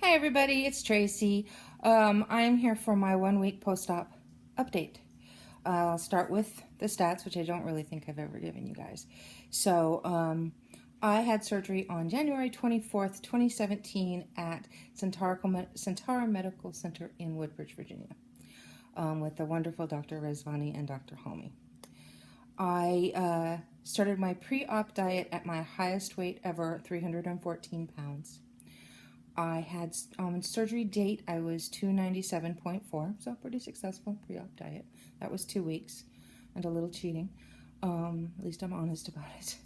Hi everybody, it's Tracy. I'm here for my 1 week post-op update. I'll start with the stats, which I don't really think I've ever given you guys. I had surgery on January 24th, 2017 at Centara Medical Center in Woodbridge, Virginia, with the wonderful Dr. Rezvani and Dr. Homi. I started my pre-op diet at my highest weight ever, 314 pounds. I had surgery date, I was 297.4, so pretty successful pre-op diet. That was 2 weeks and a little cheating. At least I'm honest about it.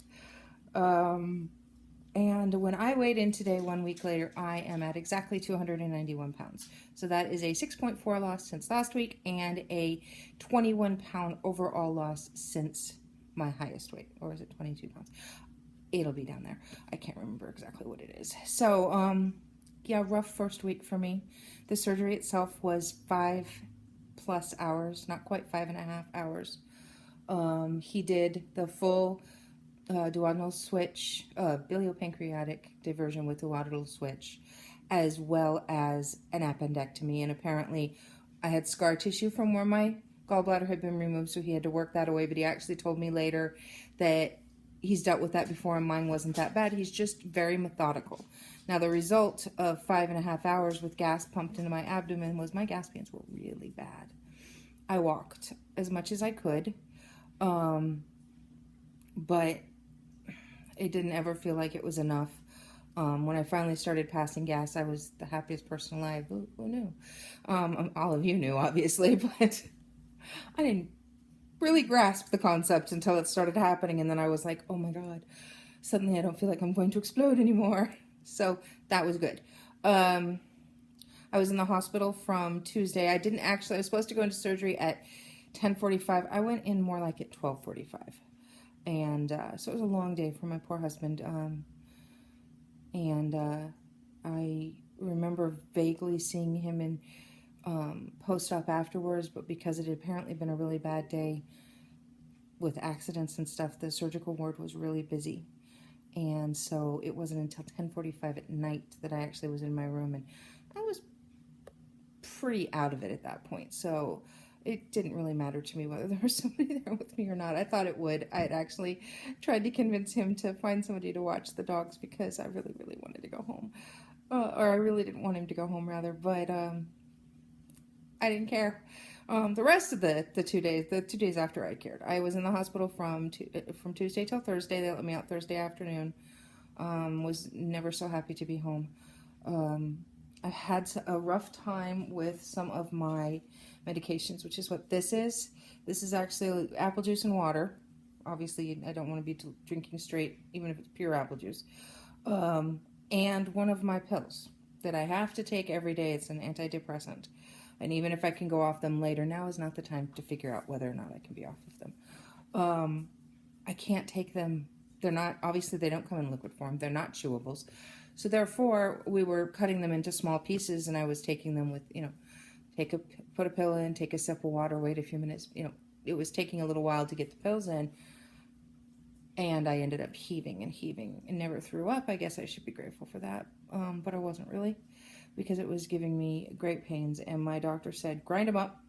And when I weighed in today, 1 week later, I am at exactly 291 pounds. So that is a 6.4 loss since last week and a 21-pound overall loss since my highest weight. Or is it 22 pounds? It'll be down there. I can't remember exactly what it is. So, yeah, rough first week for me. The surgery itself was 5+ hours, not quite 5.5 hours. He did the full duodenal switch, biliopancreatic diversion with duodenal switch, as well as an appendectomy. And apparently I had scar tissue from where my gallbladder had been removed, so he had to work that away. But he actually told me later that he's dealt with that before and mine wasn't that bad. He's just very methodical. Now, the result of 5.5 hours with gas pumped into my abdomen was my gas pains were really bad. I walked as much as I could, but it didn't ever feel like it was enough. When I finally started passing gas, I was the happiest person alive. Who knew? All of you knew, obviously, but I didn't really grasp the concept until it started happening, and then I was like, oh my God, suddenly I don't feel like I'm going to explode anymore. So that was good. I was in the hospital from Tuesday. I was supposed to go into surgery at 10:45. I went in more like at 12:45. And so it was a long day for my poor husband. I remember vaguely seeing him in post-op afterwards, but because it had apparently been a really bad day with accidents and stuff, the surgical ward was really busy. And so it wasn't until 10:45 at night that I actually was in my room, and I was pretty out of it at that point. So it didn't really matter to me whether there was somebody there with me or not. I thought it would. I had actually tried to convince him to find somebody to watch the dogs because I really, really wanted to go home. Or I really didn't want him to go home, rather, but I didn't care. The rest of the 2 days, the 2 days after I cared, I was in the hospital from Tuesday till Thursday. They let me out Thursday afternoon. Was never so happy to be home. I had a rough time with some of my medications, which is what this is. This is actually apple juice and water. Obviously, I don't want to be drinking straight, even if it's pure apple juice. And one of my pills that I have to take every day. It's an antidepressant. And even if I can go off them later, now is not the time to figure out whether or not I can be off of them. I can't take them. They're not, obviously they don't come in liquid form. They're not chewables. So therefore, we were cutting them into small pieces, and I was taking them with, put a pill in, take a sip of water, wait a few minutes. It was taking a little while to get the pills in, and I ended up heaving and never threw up. I guess I should be grateful for that, but I wasn't really, because it was giving me great pains, and my doctor said, grind them up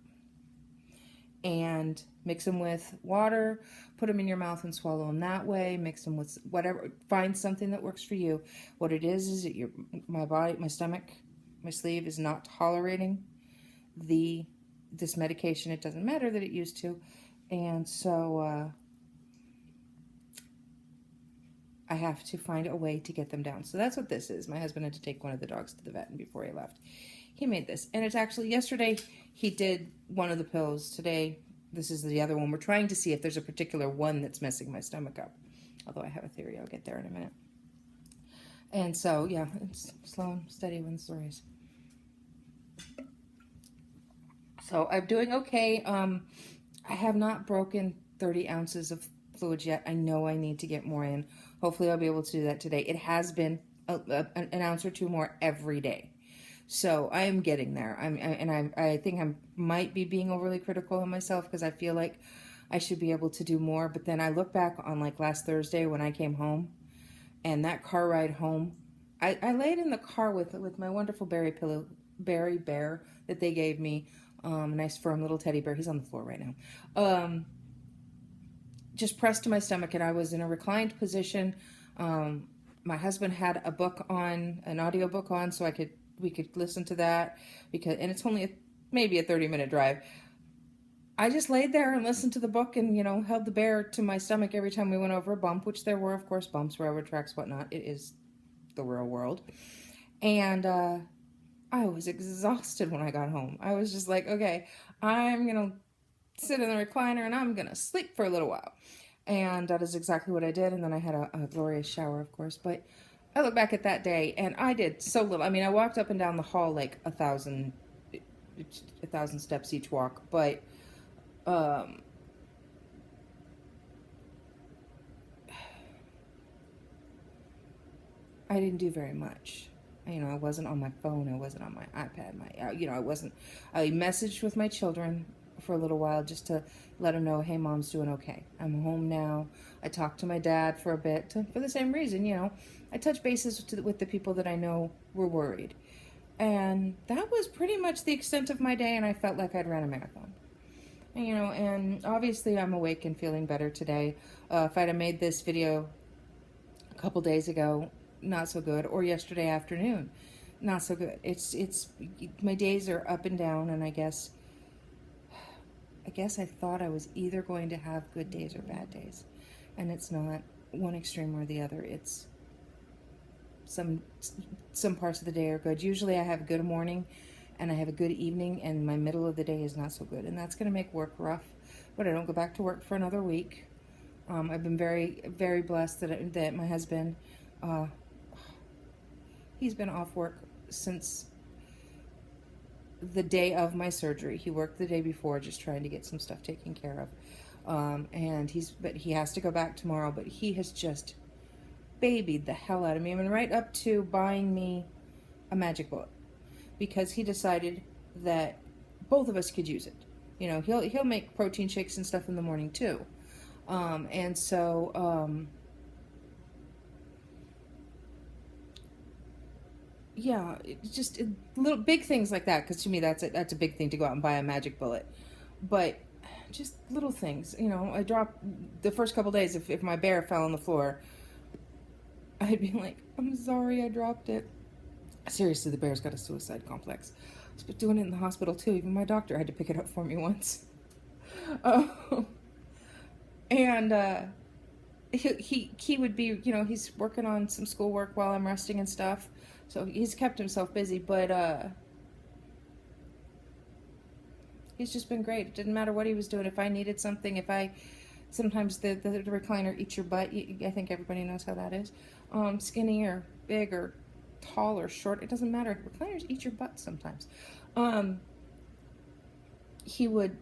and mix them with water, put them in your mouth and swallow them that way, mix them with whatever, find something that works for you. What it is that my body, my stomach, my sleeve is not tolerating this medication. It doesn't matter that it used to. And so I have to find a way to get them down. So that's what this is. My husband had to take one of the dogs to the vet, and before he left, he made this. And it's actually, yesterday he did one of the pills. Today, this is the other one. We're trying to see if there's a particular one that's messing my stomach up. Although I have a theory. I'll get there in a minute. And so, yeah, it's slow and steady wins the race. So I'm doing okay. I have not broken 30 ounces of fluids yet. I know I need to get more in. Hopefully I'll be able to do that today. It has been an ounce or two more every day. So I am getting there. I think I might be being overly critical of myself because I feel like I should be able to do more. But then I look back on like last Thursday when I came home, and that car ride home I laid in the car with my wonderful berry pillow, berry bear that they gave me. A nice firm little teddy bear. He's on the floor right now. Just pressed to my stomach, and I was in a reclined position. My husband had a book on, an audio book on, so we could listen to that, and it's only maybe a 30-minute drive. I just laid there and listened to the book, and held the bear to my stomach every time we went over a bump, which there were, of course, bumps, railroad tracks, whatnot. It is the real world. And I was exhausted when I got home. I was just like, okay, I'm gonna sit in the recliner and I'm gonna sleep for a little while. And that is exactly what I did. And then I had a glorious shower, of course. But I look back at that day, and I did so little. I mean, I walked up and down the hall like 1,000 steps each walk, but um, I didn't do very much. I wasn't on my phone. I wasn't on my iPad. I wasn't. I messaged with my children for a little while just to let them know, hey, mom's doing okay. I'm home now. I talked to my dad for a bit for the same reason. I touched bases with the people that I know were worried. And that was pretty much the extent of my day, and I felt like I'd ran a marathon. And obviously I'm awake and feeling better today. If I'd have made this video a couple days ago, not so good, or yesterday afternoon, not so good. It's my days are up and down, and I guess I thought I was either going to have good days or bad days, and it's not one extreme or the other. It's some parts of the day are good. Usually I have a good morning and I have a good evening, and my middle of the day is not so good, and that's going to make work rough, but I don't go back to work for another week. I've been very, very blessed that my husband, he's been off work since the day of my surgery. He worked the day before just trying to get some stuff taken care of. But he has to go back tomorrow, but he has just babied the hell out of me. I mean, right up to buying me a magic bullet, because he decided that both of us could use it. He'll make protein shakes and stuff in the morning too. Yeah, just little big things like that. Because to me, that's a big thing to go out and buy a magic bullet. But just little things, I dropped the first couple days. If my bear fell on the floor, I'd be like, I'm sorry, I dropped it. Seriously, the bear's got a suicide complex. He's been doing it in the hospital too. Even my doctor had to pick it up for me once. And he would be, he's working on some schoolwork while I'm resting and stuff. So he's kept himself busy, but he's just been great. It didn't matter what he was doing. If I needed something, sometimes the recliner eats your butt. I think everybody knows how that is. Skinny or big or tall or short, it doesn't matter. Recliners eat your butt sometimes. He would,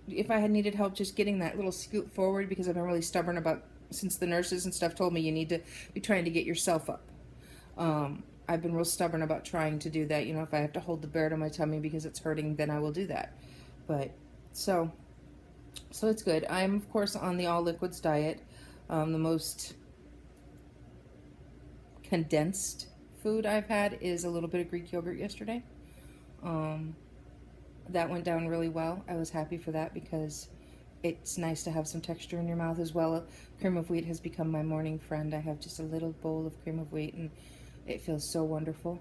if I had needed help just getting that little scoot forward, because I've been really stubborn about, since the nurses and stuff told me you need to be trying to get yourself up. I've been real stubborn about trying to do that. If I have to hold the bear to my tummy because it's hurting, then I will do that. But so it's good. I'm, of course, on the all liquids diet. The most condensed food I've had is a little bit of Greek yogurt yesterday. That went down really well. I was happy for that, because it's nice to have some texture in your mouth as well. Cream of wheat has become my morning friend. I have just a little bowl of cream of wheat, and it feels so wonderful.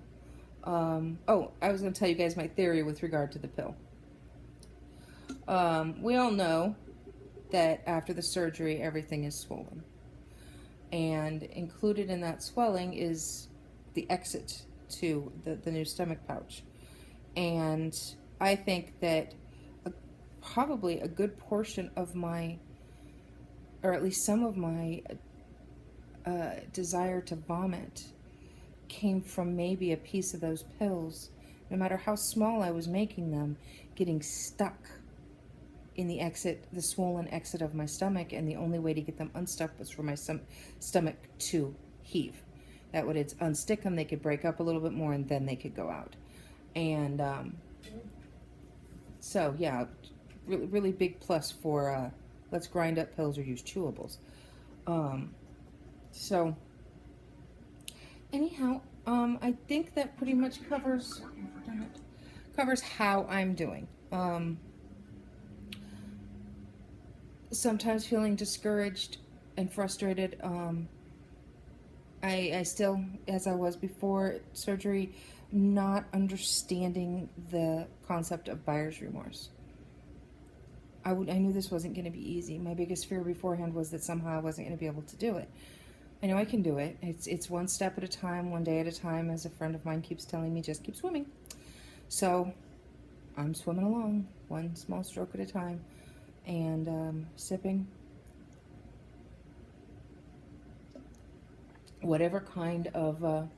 Oh, I was going to tell you guys my theory with regard to the pill. We all know that after the surgery, everything is swollen. And included in that swelling is the exit to the new stomach pouch. And I think that probably a good portion of my, or at least some of my desire to vomit came from maybe a piece of those pills, no matter how small I was making them, getting stuck in the swollen exit of my stomach, and the only way to get them unstuck was for my stomach to heave. That would unstick them, they could break up a little bit more, and then they could go out. And so yeah, really, really big plus for let's grind up pills or use chewables. So Anyhow, I think that pretty much covers how I'm doing. Sometimes feeling discouraged and frustrated. I still, as I was before surgery, not understanding the concept of buyer's remorse. I knew this wasn't going to be easy. My biggest fear beforehand was that somehow I wasn't going to be able to do it. I know I can do it. It's one step at a time, one day at a time, as a friend of mine keeps telling me, just keep swimming. So I'm swimming along, one small stroke at a time, and sipping whatever kind of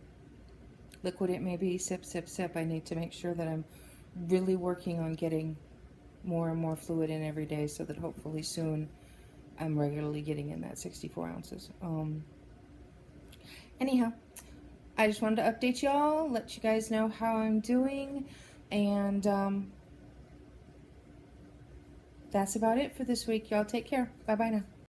liquid it may be. Sip, sip, sip. I need to make sure that I'm really working on getting more and more fluid in every day, so that hopefully soon I'm regularly getting in that 64 ounces. Anyhow, I just wanted to update y'all, let you guys know how I'm doing, and that's about it for this week. Y'all take care. Bye-bye now.